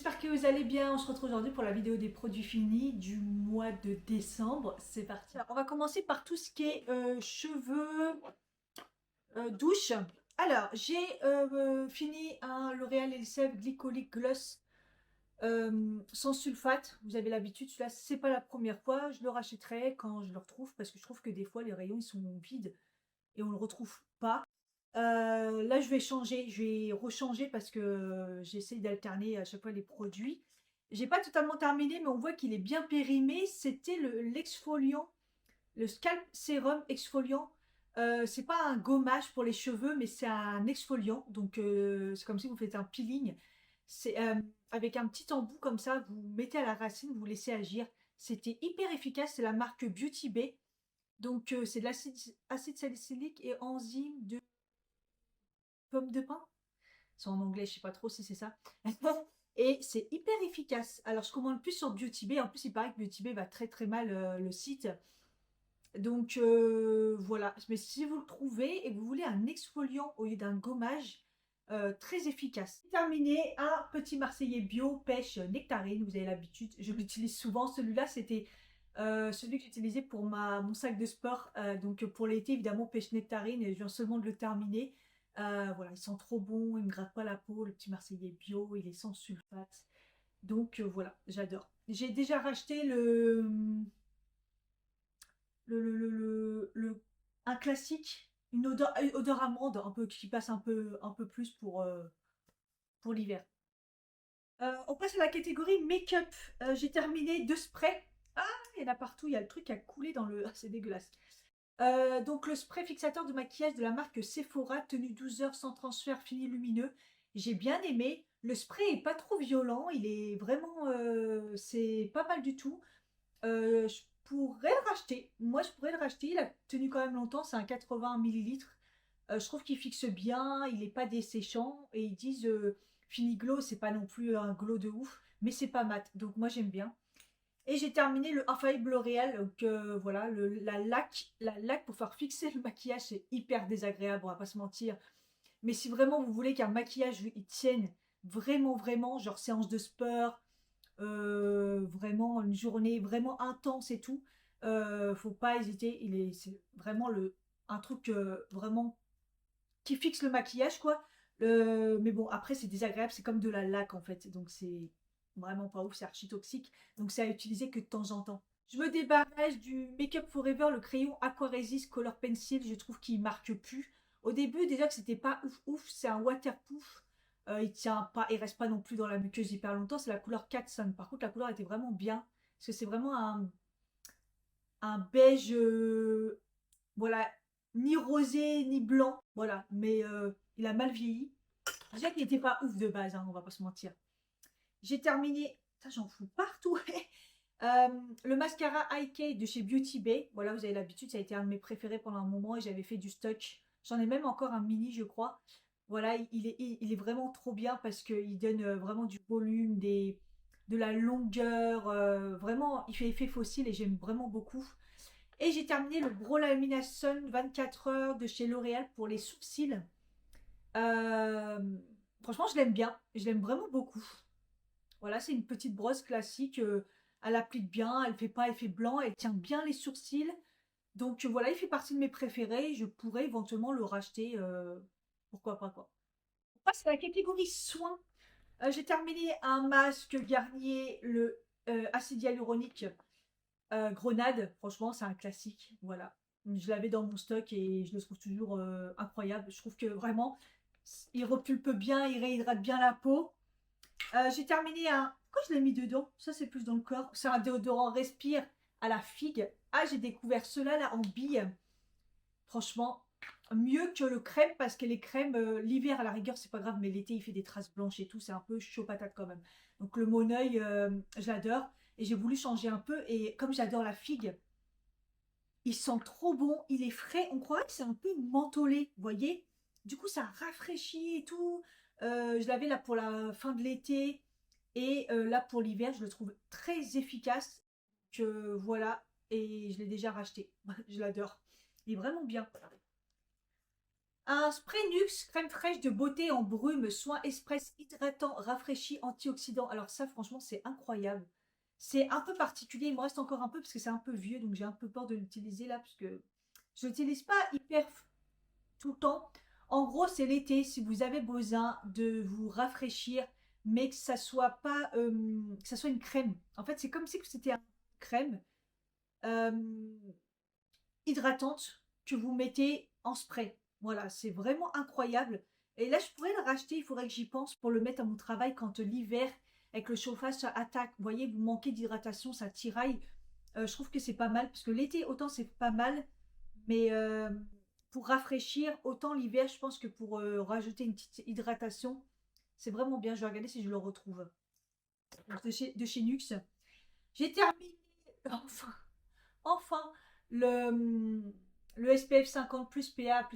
j'espère que vous allez bien. On se retrouve aujourd'hui pour la vidéo des produits finis du mois de décembre. C'est parti. Alors, on va commencer par tout ce qui est cheveux, douche. Alors, j'ai fini un L'Oréal Elseve Glycolic Gloss sans sulfate. Vous avez l'habitude, celui-là, c'est pas la première fois. Je le rachèterai quand je le retrouve parce que je trouve que des fois, les rayons, ils sont vides et on le retrouve pas. Là, je vais changer, je vais rechanger parce que j'essaye d'alterner à chaque fois les produits. J'ai pas totalement terminé, mais on voit qu'il est bien périmé. C'était l'exfoliant, le Scalp Serum exfoliant. C'est pas un gommage pour les cheveux, mais c'est un exfoliant. Donc, c'est comme si vous faites un peeling. C'est avec un petit embout comme ça, vous mettez à la racine, vous laissez agir. C'était hyper efficace. C'est la marque Beauty Bay. Donc, c'est de acide salicylique et enzyme de pomme de pin. C'est en anglais, je sais pas trop si c'est ça. Et c'est hyper efficace. Alors, je commande plus sur Beauty Bay. En plus, il paraît que Beauty Bay va très très mal le site. Donc, voilà. Mais si vous le trouvez et que vous voulez un exfoliant au lieu d'un gommage, très efficace. Terminé, un petit Marseillais bio pêche nectarine. Vous avez l'habitude, je l'utilise souvent. Celui-là, c'était celui que j'utilisais pour mon sac de sport. Donc, pour l'été, évidemment, pêche nectarine. Et je viens seulement de le terminer. Voilà, il sent trop bon, il me gratte pas la peau, le petit Marseillais bio, il est sans sulfate. Donc voilà, j'adore. J'ai déjà racheté un classique, une odeur amande, un peu qui passe un peu plus pour l'hiver. On passe à la catégorie make-up. J'ai terminé 2 sprays. Ah, il y en a partout, il y a le truc qui a coulé dans le. Ah, c'est dégueulasse. Donc le spray fixateur de maquillage de la marque Sephora, tenue 12 heures sans transfert, fini lumineux. J'ai bien aimé. Le spray est pas trop violent, il est vraiment, c'est pas mal du tout. Je pourrais le racheter. Moi, je pourrais le racheter. Il a tenu quand même longtemps. C'est un 80 millilitres. Je trouve qu'il fixe bien. Il n'est pas desséchant. Et ils disent Fini Glow, c'est pas non plus un glow de ouf, mais c'est pas mat. Donc moi, j'aime bien. Et j'ai terminé le Infaillible L'Oréal. Donc voilà, la laque pour faire fixer le maquillage, c'est hyper désagréable, on va pas se mentir. Mais si vraiment vous voulez qu'un maquillage il tienne vraiment, vraiment, genre séance de sport, vraiment une journée vraiment intense et tout, faut pas hésiter. C'est vraiment un truc vraiment qui fixe le maquillage, quoi. Mais bon, après, c'est désagréable, c'est comme de la laque en fait. Donc c'est vraiment pas ouf, c'est archi toxique. Donc c'est à utiliser que de temps en temps. Je me débarrasse du Make Up Forever, le crayon Aqua Resist Color Pencil. Je trouve qu'il marque plus. Au début, déjà que c'était pas ouf ouf, c'est un waterproof. Il tient pas, il reste pas non plus dans la muqueuse hyper longtemps. C'est la couleur 4 Sun. Par contre, la couleur était vraiment bien. Parce que c'est vraiment un beige, voilà, ni rosé ni blanc. Voilà, mais il a mal vieilli. Déjà qu'il n'était pas ouf de base, hein, on va pas se mentir. J'ai terminé. Ça, j'en fous partout. Euh, le mascara IK de chez Beauty Bay. Voilà, vous avez l'habitude, ça a été un de mes préférés pendant un moment et j'avais fait du stock. J'en ai même encore un mini, je crois. Voilà, il est vraiment trop bien parce qu'il donne vraiment du volume, de la longueur. Vraiment, il fait effet fossile et j'aime vraiment beaucoup. Et j'ai terminé le Brow Lamination 24 heures de chez L'Oréal pour les sourcils. Euh, Franchement, je l'aime bien. Je l'aime vraiment beaucoup. Voilà, c'est une petite brosse classique. Elle applique bien, elle fait pas effet blanc, elle tient bien les sourcils. Donc voilà, il fait partie de mes préférés. Je pourrais éventuellement le racheter. Pourquoi pas quoi. On passe à la catégorie soins. J'ai terminé un masque Garnier, le acide hyaluronique Grenade. Franchement, c'est un classique. Voilà. Je l'avais dans mon stock et je le trouve toujours incroyable. Je trouve que vraiment, il repulpe bien, il réhydrate bien la peau. J'ai terminé un. Pourquoi je l'ai mis dedans? Ça, c'est plus dans le corps. C'est un déodorant Respire à la figue. Ah, j'ai découvert cela là en bille. Franchement, mieux que le crème parce que les crèmes, l'hiver à la rigueur, c'est pas grave, mais l'été, il fait des traces blanches et tout. C'est un peu chaud patate quand même. Donc, le Moneuil, j'adore. Et j'ai voulu changer un peu. Et comme j'adore la figue, il sent trop bon. Il est frais. On croirait que c'est un peu mentholé, vous voyez? Du coup, ça rafraîchit et tout. Je l'avais là pour la fin de l'été. Et là, pour l'hiver, je le trouve très efficace. Que voilà, et je l'ai déjà racheté. Je l'adore. Il est vraiment bien. Un spray Nux, crème fraîche de beauté en brume, soin express hydratant, rafraîchi, antioxydant. Alors ça, franchement, c'est incroyable. C'est un peu particulier, il me reste encore un peu parce que c'est un peu vieux, donc j'ai un peu peur de l'utiliser là, parce que je l'utilise pas hyper tout le temps. En gros, c'est l'été, si vous avez besoin de vous rafraîchir, mais que ça soit pas, que ça soit une crème. En fait, c'est comme si c'était une crème euh, hydratante que vous mettez en spray. Voilà, c'est vraiment incroyable. Et là, je pourrais le racheter, il faudrait que j'y pense pour le mettre à mon travail quand l'hiver, avec le chauffage, ça attaque. Vous voyez, vous manquez d'hydratation, ça tiraille. Je trouve que c'est pas mal, parce que l'été, autant c'est pas mal, mais pour rafraîchir, autant l'hiver, je pense que pour rajouter une petite hydratation, c'est vraiment bien. Je vais regarder si je le retrouve. De chez Nux. J'ai terminé, enfin, enfin, le, le SPF 50 plus PA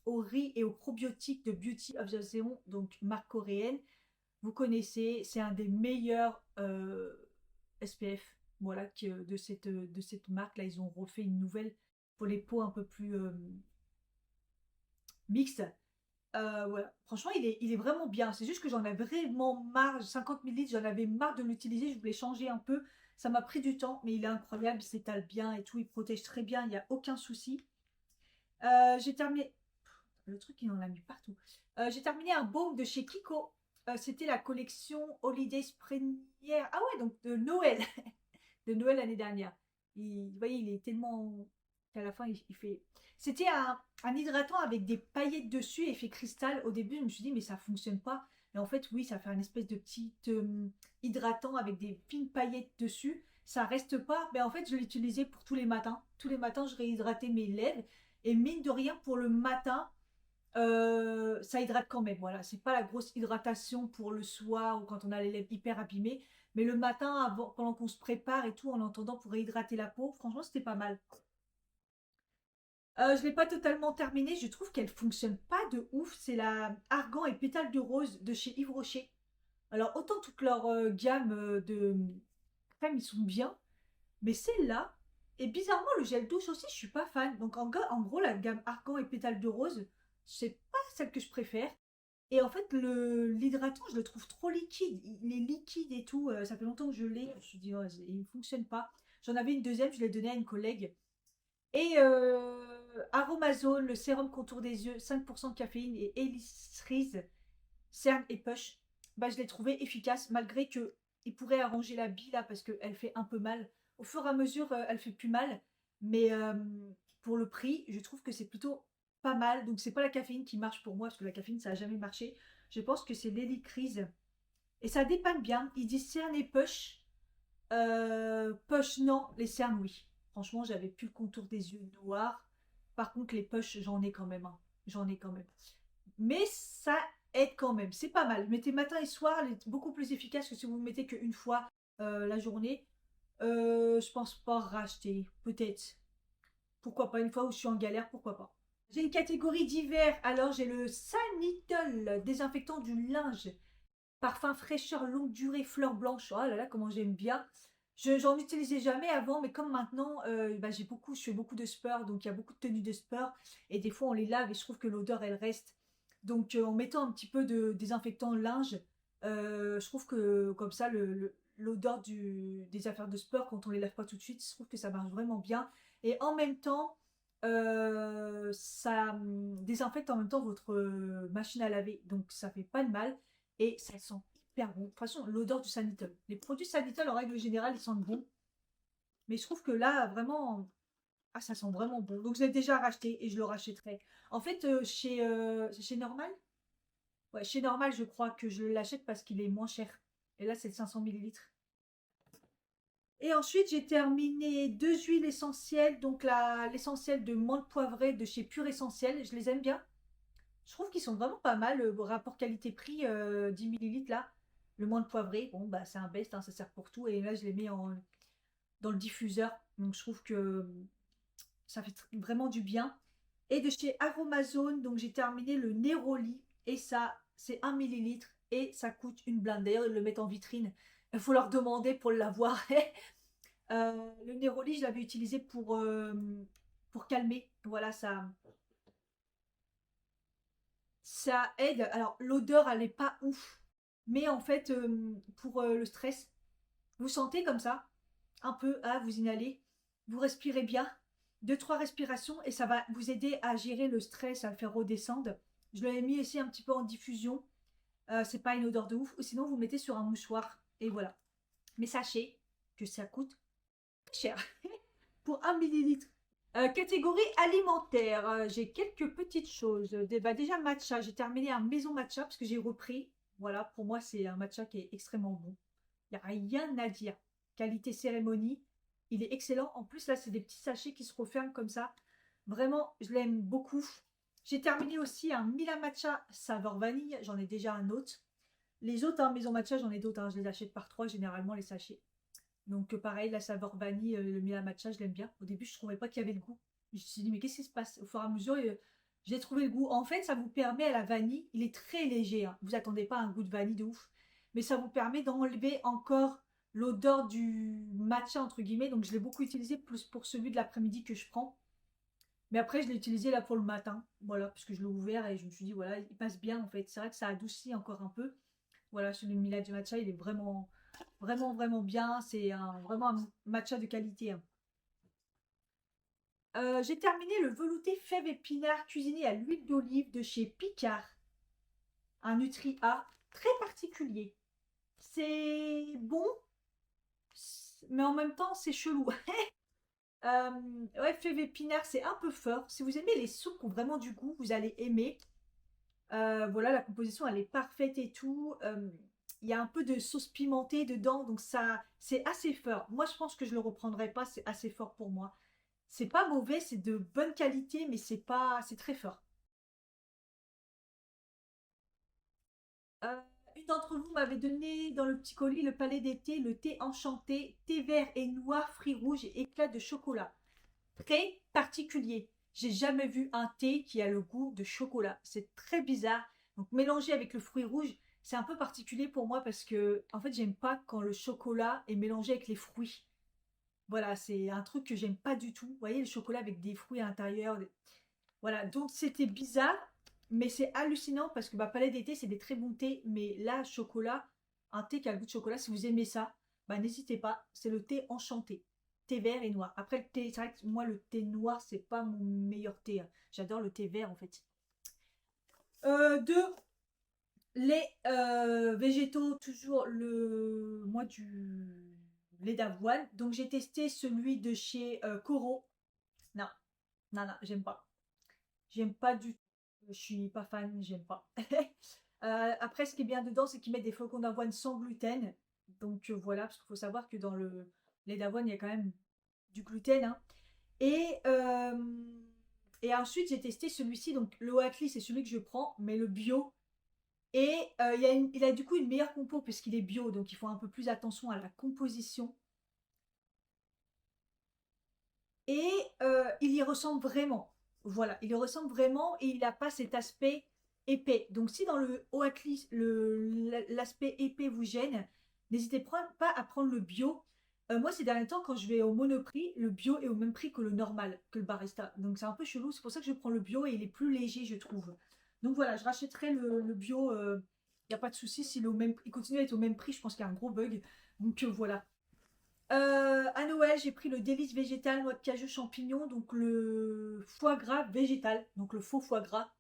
au riz et aux probiotiques de Beauty of the Zone, donc marque coréenne. Vous connaissez, c'est un des meilleurs SPF, voilà, de cette marque. Là, ils ont refait une nouvelle pour les peaux un peu plus mixtes. Voilà. Franchement, il est vraiment bien. C'est juste que j'en avais vraiment marre. 50 millilitres, j'en avais marre de l'utiliser. Je voulais changer un peu. Ça m'a pris du temps, mais il est incroyable. Il s'étale bien et tout. Il protège très bien. Il n'y a aucun souci. J'ai terminé. Le truc, il en a mis partout. J'ai terminé un baume de chez Kiko. C'était la collection Holiday Première. Ah ouais, donc de Noël. De Noël l'année dernière. Vous voyez, il est tellement. Qu'à la fin, il fait. C'était un hydratant avec des paillettes dessus, effet cristal. Au début, je me suis dit, mais ça fonctionne pas. Et en fait, oui, ça fait un espèce de petit hydratant avec des fines paillettes dessus. Ça reste pas. Mais en fait, je l'utilisais pour tous les matins. Tous les matins, je réhydratais mes lèvres. Et mine de rien, pour le matin, ça hydrate quand même. Voilà, c'est pas la grosse hydratation pour le soir ou quand on a les lèvres hyper abîmées. Mais le matin, avant, pendant qu'on se prépare et tout, en entendant pour réhydrater la peau, franchement, c'était pas mal. Je l'ai pas totalement terminée. Je trouve qu'elle fonctionne pas de ouf. C'est la Argan et pétales de rose de chez Yves Rocher. Alors, autant toute leur gamme de crèmes, ils sont bien. Mais celle-là, et bizarrement, le gel douche aussi, je suis pas fan. Donc, en gros, la gamme Argan et pétales de rose, c'est pas celle que je préfère. Et en fait, l'hydratant, je le trouve trop liquide. Il est liquide et tout. Ça fait longtemps que je l'ai. Je me suis dit, oh, il ne fonctionne pas. J'en avais une deuxième, je l'ai donnée à une collègue. Et Aromazone, le sérum contour des yeux, 5% de caféine et Cerise, cerne et push. Bah, je l'ai trouvé efficace, malgré que il pourrait arranger la bille là, parce qu'elle fait un peu mal. Au fur et à mesure, elle fait plus mal. Mais pour le prix, je trouve que c'est plutôt pas mal. Donc, c'est pas la caféine qui marche pour moi, parce que la caféine, ça a jamais marché. Je pense que c'est l'hélicrise. Et ça dépanne bien. Il dit cerne et push. Push, non. Les cernes, oui. Franchement, j'avais plus le contour des yeux noirs. Par contre, les push, j'en ai quand même. Hein. J'en ai quand même. Mais ça aide quand même. C'est pas mal. Mettez matin et soir, elle est beaucoup plus efficace que si vous ne mettez qu'une fois la journée. Je pense pas racheter. Peut-être. Pourquoi pas une fois où je suis en galère, pourquoi pas. J'ai une catégorie d'hiver. Alors j'ai le Sanitol, désinfectant du linge. Parfum fraîcheur longue durée, fleurs blanches. Oh là là, comment j'aime bien. J'en utilisais jamais avant, mais comme maintenant, bah, je fais beaucoup de sport, donc il y a beaucoup de tenues de sport, et des fois on les lave et je trouve que l'odeur elle reste. Donc en mettant un petit peu de désinfectant linge, je trouve que comme ça l'odeur des affaires de sport quand on les lave pas tout de suite, je trouve que ça marche vraiment bien. Et en même temps, ça désinfecte en même temps votre machine à laver, donc ça fait pas de mal et ça sent hyper bon. De toute façon, l'odeur du Sanitol. Les produits Sanitol, en règle générale, ils sentent bon. Mais je trouve que là, vraiment, ah, ça sent vraiment bon. Donc, je l'ai déjà racheté et je le rachèterai. En fait, chez Normal, ouais, chez Normal, je crois que je l'achète parce qu'il est moins cher. Et là, c'est 500 millilitres. Et ensuite, j'ai terminé deux huiles essentielles. Donc, l'essentiel de menthe poivrée de chez Pure Essentiel. Je les aime bien. Je trouve qu'ils sont vraiment pas mal. Le rapport qualité-prix, 10 millilitres là. Le menthe poivré, bon, bah, c'est un best, hein, ça sert pour tout. Et là, je les mets dans le diffuseur. Donc, je trouve que ça fait vraiment du bien. Et de chez Aromazone, donc j'ai terminé le Neroli. Et ça, c'est 1 millilitre. Et ça coûte une blinde. D'ailleurs, ils le mettent en vitrine. Il faut leur demander pour l'avoir. Le Neroli, je l'avais utilisé pour calmer. Voilà, ça aide. Alors, l'odeur, elle n'est pas ouf. Mais en fait, pour le stress, vous sentez comme ça, un peu, ah, vous inhalez, vous respirez bien, deux, trois respirations, et ça va vous aider à gérer le stress, à le faire redescendre. Je l'avais mis ici un petit peu en diffusion. C'est pas une odeur de ouf. Ou sinon, vous mettez sur un mouchoir, et voilà. Mais sachez que ça coûte cher pour 1 millilitre. Catégorie alimentaire, j'ai quelques petites choses. Déjà matcha, j'ai terminé un maison matcha parce que j'ai repris. Voilà, pour moi c'est un matcha qui est extrêmement bon. Il n'y a rien à dire. Qualité cérémonie, il est excellent. En plus là c'est des petits sachets qui se referment comme ça. Vraiment, je l'aime beaucoup. J'ai terminé aussi un Mila matcha saveur vanille. J'en ai déjà un autre. Les autres maison matcha, j'en ai d'autres. Je les achète par 3 généralement les sachets. Donc pareil, la saveur vanille, le Mila matcha, je l'aime bien. Au début, je trouvais pas qu'il y avait le goût. Je me suis dit, mais qu'est-ce qui se passe? Au fur et à mesure, j'ai trouvé le goût. En fait, ça vous permet à la vanille, il est très léger. Vous attendez pas un goût de vanille de ouf. Mais ça vous permet d'enlever encore l'odeur du matcha, entre guillemets. Donc je l'ai beaucoup utilisé plus pour celui de l'après-midi que je prends. Mais après, je l'ai utilisé là pour le matin. Voilà, parce que je l'ai ouvert et je me suis dit, voilà, il passe bien en fait. C'est vrai que ça adoucit encore un peu. Voilà, celui de Mila du matcha, il est vraiment, vraiment, vraiment bien. C'est vraiment un matcha de qualité. J'ai terminé le velouté fèves épinards cuisiné à l'huile d'olive de chez Picard. Un Nutri-A très particulier. C'est bon, mais en même temps, c'est chelou. Ouais, fèves épinards, c'est un peu fort. Si vous aimez les soupes qui ont vraiment du goût, vous allez aimer. Voilà, la composition, elle est parfaite et tout. Il y a un peu de sauce pimentée dedans, donc ça, c'est assez fort. Moi, je pense que je le reprendrai pas, c'est assez fort pour moi. C'est pas mauvais, c'est de bonne qualité, mais c'est très fort. Euh, une d'entre vous m'avait donné dans le petit colis le palais d'été, le thé enchanté, thé vert et noir, fruits rouges et éclats de chocolat. Très particulier. J'ai jamais vu un thé qui a le goût de chocolat. C'est très bizarre. Donc mélangé avec le fruit rouge, c'est un peu particulier pour moi parce que en fait j'aime pas quand le chocolat est mélangé avec les fruits. Voilà, c'est un truc que j'aime pas du tout. Vous voyez le chocolat avec des fruits à l'intérieur. Voilà, donc c'était bizarre, mais c'est hallucinant parce que palais d'été c'est des très bons thés, mais là chocolat, un thé qui a le goût de chocolat, si vous aimez ça, n'hésitez pas, c'est le thé enchanté, thé vert et noir. Après le thé, c'est vrai que moi le thé noir c'est pas mon meilleur thé, j'adore le thé vert en fait. Deux, les végétaux, toujours le moi du lait d'avoine, donc j'ai testé celui de chez Coro. Non, non, non, j'aime pas. J'aime pas du tout. Je suis pas fan, j'aime pas. Après, ce qui est bien dedans, c'est qu'ils mettent des flocons d'avoine sans gluten. Donc voilà, parce qu'il faut savoir que dans le lait d'avoine, il y a quand même du gluten, hein. Et, euh, et ensuite, j'ai testé celui-ci. Donc le Oatly, c'est celui que je prends, mais le bio. Et il a du coup une meilleure compo puisqu'il est bio. Donc il faut un peu plus attention à la composition. Et il y ressemble vraiment. Voilà, il y ressemble vraiment et il n'a pas cet aspect épais. Donc si dans le Oatly, l'aspect épais vous gêne, n'hésitez pas à prendre le bio. Moi, ces derniers temps, quand je vais au Monoprix, le bio est au même prix que le normal, que le barista. Donc c'est un peu chelou, c'est pour ça que je prends le bio et il est plus léger, je trouve. Donc voilà, je rachèterai le bio, il n'y a pas de souci. S'il il continue à être au même prix, je pense qu'il y a un gros bug. Donc voilà. À Noël, j'ai pris le délice végétal, noix de cajou, champignons, donc le foie gras végétal, donc le faux foie gras.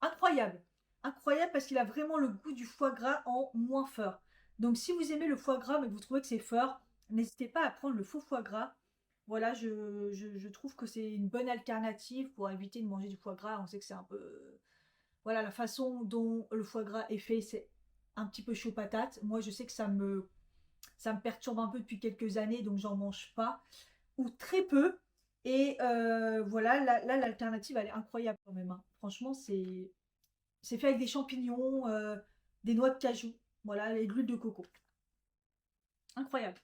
Incroyable. Incroyable parce qu'il a vraiment le goût du foie gras en moins fort. Donc si vous aimez le foie gras mais que vous trouvez que c'est fort, n'hésitez pas à prendre le faux foie gras. Voilà, je trouve que c'est une bonne alternative pour éviter de manger du foie gras. On sait que c'est un peu... Voilà, la façon dont le foie gras est fait, c'est un petit peu chaud patate. Moi, je sais que ça me perturbe un peu depuis quelques années, donc j'en mange pas, ou très peu. Et voilà, là, l'alternative, elle est incroyable quand même, hein. Franchement, c'est fait avec des champignons, des noix de cajou, voilà, et de l'huile de coco. Incroyable.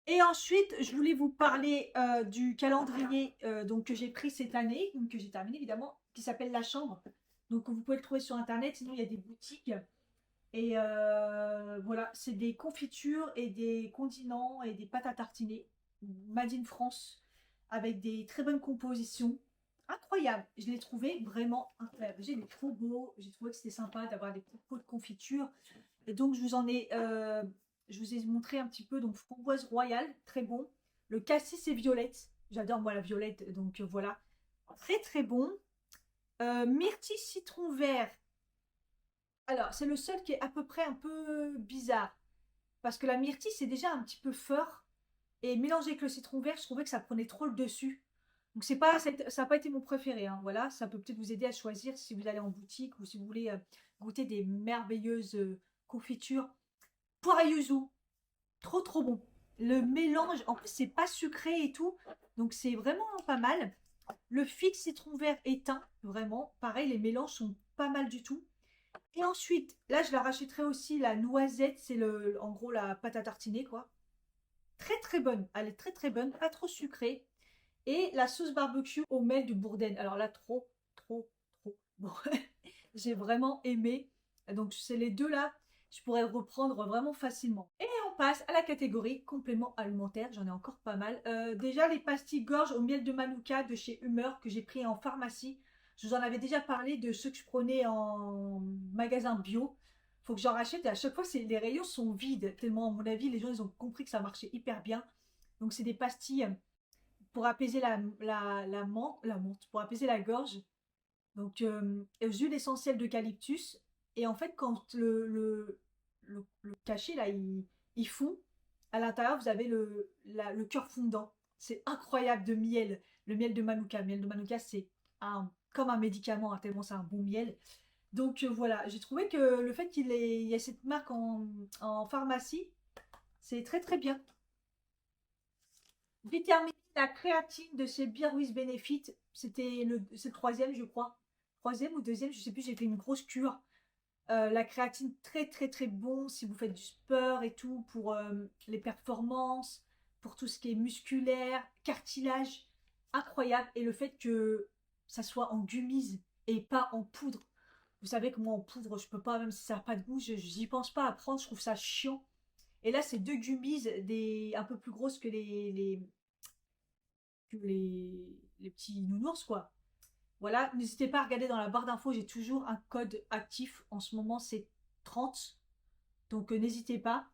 Et ensuite, je voulais vous parler du calendrier donc, que j'ai pris cette année, donc, que j'ai terminé évidemment, qui s'appelle La Chambre. Donc vous pouvez le trouver sur internet, sinon il y a des boutiques. Et voilà, c'est des confitures et des condiments et des pâtes à tartiner. Made in France. avec des très bonnes compositions. Incroyable, je l'ai trouvé vraiment incroyable. J'ai des trop beaux, j'ai trouvé que c'était sympa d'avoir des petits pots de confiture. Et donc je vous ai montré un petit peu, donc framboise royale, très bon. Le cassis et violette, j'adore moi la violette, donc voilà, très très bon. Myrtille citron vert, alors c'est le seul qui est à peu près un peu bizarre, parce que la myrtille c'est déjà un petit peu fort, et mélangé avec le citron vert, je trouvais que ça prenait trop le dessus. Donc c'est pas, ça n'a pas été mon préféré, hein. Voilà, ça peut peut-être vous aider à choisir si vous allez en boutique ou si vous voulez goûter des merveilleuses confitures. Poire à yuzu, trop trop bon. Le mélange, en plus c'est pas sucré et tout, donc c'est vraiment pas mal. Le fixe citron vert éteint, vraiment, pareil, les mélanges sont pas mal du tout. Et ensuite, là je la rachèterai aussi, la noisette, c'est en gros la pâte à tartiner quoi. Très très bonne, elle est très très bonne, pas trop sucrée. Et la sauce barbecue au miel de Bourdaine. Alors là, trop, trop, trop bon. J'ai vraiment aimé. Donc c'est les deux là, je pourrais reprendre vraiment facilement. Et on passe à la catégorie complément alimentaire. J'en ai encore pas mal. Déjà les pastilles gorge au miel de Manuka de chez Humeur que j'ai pris en pharmacie. Je vous en avais déjà parlé de ceux que je prenais en magasin bio. Faut que j'en rachète et à chaque fois les rayons sont vides. Tellement à mon avis les gens ils ont compris que ça marchait hyper bien. Donc c'est des pastilles pour apaiser la menthe, pour apaiser la gorge. Donc, aux huiles essentielles d'eucalyptus. Et en fait, quand le cachet, là, il fond, à l'intérieur, vous avez le cœur fondant. C'est incroyable de miel. Le miel de Manuka. Le miel de Manuka, c'est comme un médicament, hein, tellement c'est un bon miel. Donc voilà, j'ai trouvé que le fait il y ait cette marque en pharmacie, c'est très très bien. J'ai terminé la créatine de chez Beer with Benefit. C'est le troisième, je crois. Troisième ou deuxième, je sais plus, j'ai fait une grosse cure. La créatine, très très très bon si vous faites du sport et tout, pour les performances, pour tout ce qui est musculaire, cartilage, incroyable. Et le fait que ça soit en gummies et pas en poudre. Vous savez que moi en poudre, je peux pas, même si ça n'a pas de goût, je n'y pense pas à prendre, je trouve ça chiant. Et là, c'est deux gummies, un peu plus grosses que les petits nounours, quoi. Voilà, n'hésitez pas à regarder dans la barre d'infos, j'ai toujours un code actif. En ce moment, c'est 30. Donc, n'hésitez pas.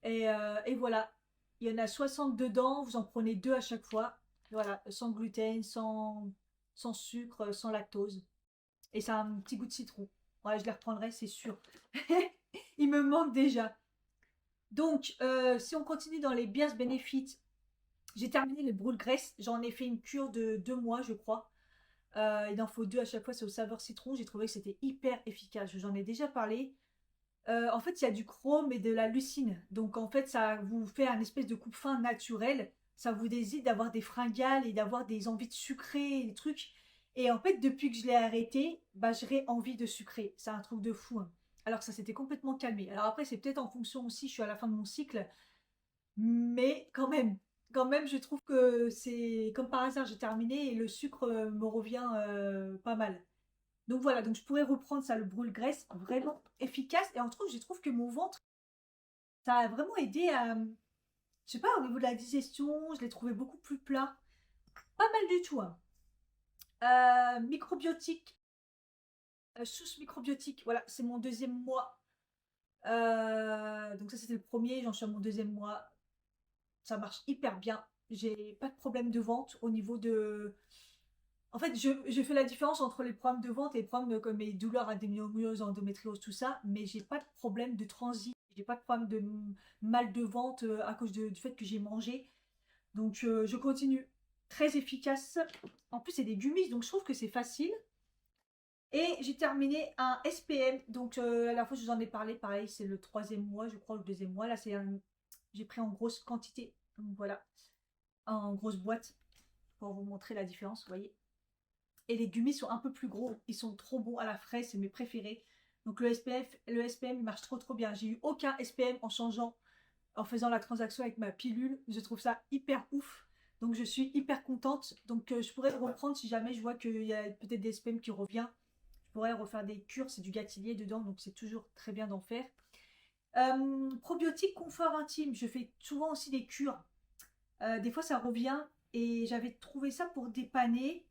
Et voilà, il y en a 60 dedans. Vous en prenez deux à chaque fois. Voilà, sans gluten, sans sucre, sans lactose. Et ça a un petit goût de citron. Ouais, je les reprendrai, c'est sûr. Il me manque déjà. Donc, si on continue dans les Beers Benefits, j'ai terminé les brûle-graisse. J'en ai fait une cure de 2 mois, je crois. Il en faut deux à chaque fois, c'est au saveur citron. J'ai trouvé que c'était hyper efficace. J'en ai déjà parlé. En fait, il y a du chrome et de la lucine. Donc, en fait, ça vous fait un espèce de coupe-faim naturel. Ça vous décide d'avoir des fringales et d'avoir des envies de sucrer, des trucs. Et en fait, depuis que je l'ai arrêté, bah, j'aurais envie de sucrer. C'est un truc de fou, hein. Alors que ça s'était complètement calmé. Alors après, c'est peut-être en fonction aussi, je suis à la fin de mon cycle. Mais quand même, je trouve que c'est comme par hasard, j'ai terminé et le sucre me revient pas mal. Donc voilà, donc je pourrais reprendre ça, le brûle-graisse, vraiment efficace. Et en trouve, je trouve que mon ventre, ça a vraiment aidé à, je sais pas, au niveau de la digestion, je l'ai trouvé beaucoup plus plat. Pas mal du tout, hein. Microbiotique, sauce microbiotique, voilà, c'est mon deuxième mois. Donc ça, c'était le premier, j'en suis à mon deuxième mois. Ça marche hyper bien. J'ai pas de problème de vente au niveau de. En fait, je fais la différence entre les problèmes de vente et les problèmes comme mes douleurs adénomiose, endométriose, tout ça, mais j'ai pas de problème de transit, j'ai pas de problème de mal de vente à cause du fait que j'ai mangé. Donc je continue. Très efficace. En plus, c'est des gummies, donc je trouve que c'est facile. Et j'ai terminé un SPM. Donc à la fois, je vous en ai parlé, pareil, c'est le troisième mois, je crois, le deuxième mois. Là, j'ai pris en grosse quantité. Donc voilà, en grosse boîte pour vous montrer la différence, vous voyez. Et les gummies sont un peu plus gros. Ils sont trop bons à la fraise, c'est mes préférés. Donc le SPM, il marche trop trop bien. J'ai eu aucun SPM en changeant, en faisant la transaction avec ma pilule. Je trouve ça hyper ouf. Donc je suis hyper contente. Donc je pourrais le reprendre si jamais je vois qu'il y a peut-être des SPM qui revient. Je pourrais refaire des cures, c'est du gâtillier dedans, donc c'est toujours très bien d'en faire. Probiotique confort intime, je fais souvent aussi des cures. Des fois ça revient. et j'avais trouvé ça pour dépanner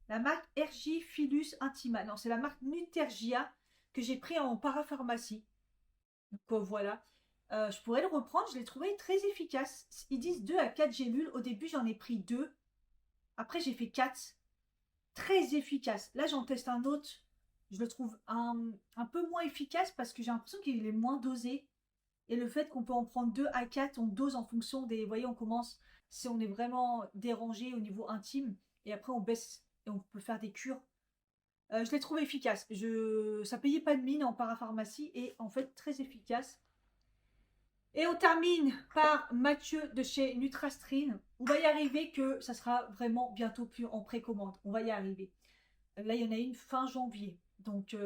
la marque RJ Philus Intima. Non, c'est la marque Nutergia que j'ai pris en parapharmacie. Donc voilà. Je pourrais le reprendre, je l'ai trouvé très efficace. Ils disent 2 à 4 gélules. Au début, j'en ai pris 2. Après, j'ai fait 4. Très efficace. Là, j'en teste un autre. Je le trouve un peu moins efficace parce que j'ai l'impression qu'il est moins dosé. Et le fait qu'on peut en prendre 2 à 4, on dose en fonction des... Vous voyez, on commence si on est vraiment dérangé au niveau intime. Et après, on baisse et on peut faire des cures. Je l'ai trouvé efficace. Ça payait pas de mine en parapharmacie et en fait très efficace. Et on termine par Mathieu de chez Nutrastrine. On va y arriver que ça sera vraiment bientôt plus en précommande. On va y arriver. Là, il y en a une fin janvier. Donc,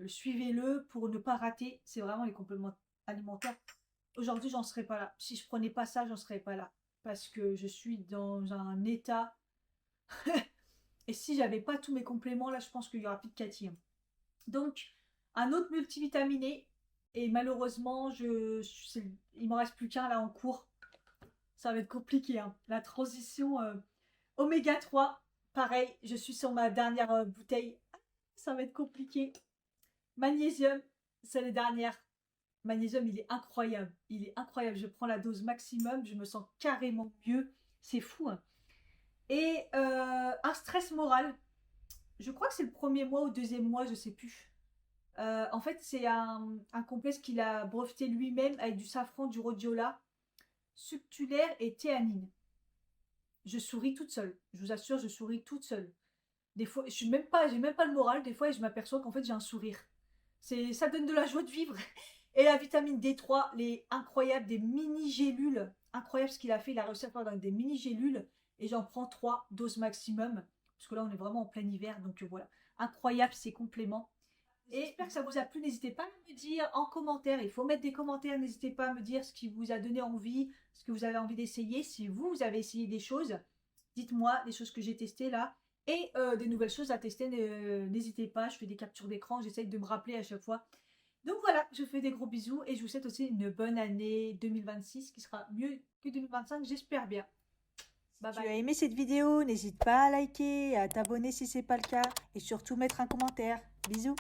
suivez-le pour ne pas rater. C'est vraiment les compléments alimentaires. Aujourd'hui, j'en serais pas là. Si je prenais pas ça, j'en serais pas là. Parce que je suis dans un état. Et si j'avais pas tous mes compléments, là, je pense qu'il y aura plus de Cathy. Donc, un autre multivitaminé. Et malheureusement, il m'en reste plus qu'un là en cours. Ça va être compliqué. Hein. La transition oméga 3. Pareil, je suis sur ma dernière bouteille. Ça va être compliqué. Magnésium, c'est la dernière. Magnésium, il est incroyable. Il est incroyable. Je prends la dose maximum. Je me sens carrément mieux. C'est fou. Hein. Et un stress moral. Je crois que c'est le premier mois ou deuxième mois, je sais plus. En fait, c'est un complexe qu'il a breveté lui-même avec du safran, du rhodiola, subtulaire et théanine. Je souris toute seule. Je vous assure, je souris toute seule. Des fois, j'ai même pas le moral des fois et je m'aperçois qu'en fait j'ai un sourire. Ça donne de la joie de vivre. Et la vitamine D3, les incroyables, des mini gélules. Incroyable ce qu'il a fait. Il a réussi à faire des mini gélules et j'en prends 3 doses maximum parce que là on est vraiment en plein hiver donc voilà. Incroyable ces compléments. Et j'espère que ça vous a plu. N'hésitez pas à me dire en commentaire. Il faut mettre des commentaires. N'hésitez pas à me dire ce qui vous a donné envie, ce que vous avez envie d'essayer. Si vous avez essayé des choses, dites-moi des choses que j'ai testées là. Et des nouvelles choses à tester. N'hésitez pas. Je fais des captures d'écran. J'essaye de me rappeler à chaque fois. Donc voilà, je vous fais des gros bisous. Et je vous souhaite aussi une bonne année 2026 qui sera mieux que 2025. J'espère bien. Bye bye. Si tu as aimé cette vidéo, n'hésite pas à liker, à t'abonner si ce n'est pas le cas et surtout mettre un commentaire. Bisous.